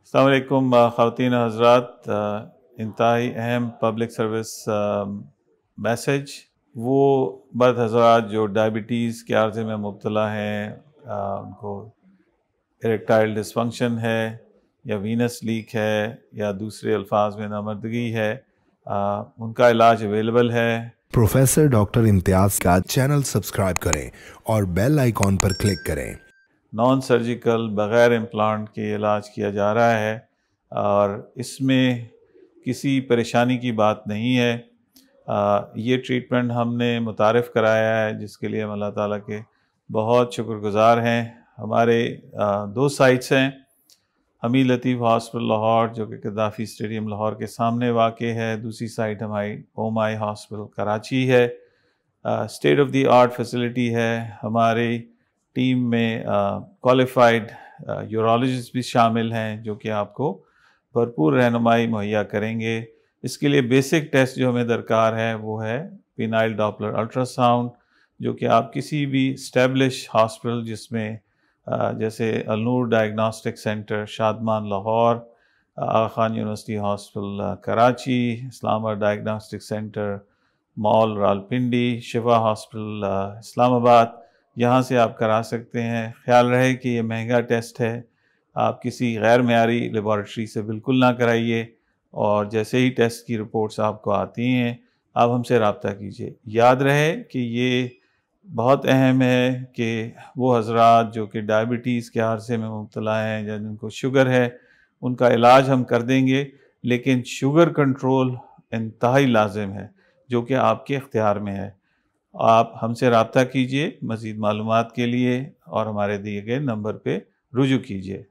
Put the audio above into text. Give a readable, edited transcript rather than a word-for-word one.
अस्सलाम वालेकुम ख़वातीन हज़रात। इंतहाई अहम पब्लिक सर्विस मैसेज। वो मर्द हज़रात जो डायबिटीज़ के अर्ज़े में मुब्तला हैं, उनको इरेक्टाइल डिसफंक्शन है या वीनस लीक है या दूसरे अल्फाज में नामर्दगी है, उनका इलाज अवेलेबल है। प्रोफेसर डॉक्टर इम्तियाज़ का चैनल सब्सक्राइब करें और बेल आइकॉन पर क्लिक करें। नॉन सर्जिकल बग़ैर इम्प्लांट के इलाज किया जा रहा है और इसमें किसी परेशानी की बात नहीं है। ये ट्रीटमेंट हमने मुतारिफ़ कराया है, जिसके लिए हम अल्लाह ताला के बहुत शुक्रगुज़ार हैं। हमारे 2 साइट्स हैं। हमी लतीफ़ हॉस्पिटल लाहौर, जो कि गद्दाफ़ी स्टेडियम लाहौर के सामने वाक़े है। दूसरी साइट हमारी होम आई हॉस्पिटल कराची है। State of the art facility है। हमारी टीम में क्वालिफ़ाइड यूरोलॉजिस्ट भी शामिल हैं, जो कि आपको भरपूर रहनुमाई मुहैया करेंगे। इसके लिए बेसिक टेस्ट जो हमें दरकार है वो है पेनाइल डॉपलर अल्ट्रासाउंड, जो कि आप किसी भी स्टैब्लिश हॉस्पिटल जिसमें जैसे Alnoor diagnostic centre Shadman Lahore, Aga Khan university hospital Karachi, Islamabad diagnostic centre mall Rawalpindi, Shifa hospital Islamabad, यहाँ से आप करा सकते हैं। ख्याल रहे कि ये महंगा टेस्ट है, आप किसी गैर मेयारी लेबॉरेटरी से बिल्कुल ना कराइए और जैसे ही टेस्ट की रिपोर्ट्स आपको आती हैं आप हमसे रब्ता कीजिए। याद रहे कि ये बहुत अहम है कि वो हज़रात जो कि डायबिटीज़ के अर्से में मुब्तला हैं या जिनको शुगर है, उनका इलाज हम कर देंगे, लेकिन शुगर कंट्रोल इंतहाई लाजिम है, जो कि आपके इख्तियार में है। आप हमसे रब्ता कीजिए मज़ीद मालूमात के लिए और हमारे दिए गए नंबर पे रुजू कीजिए।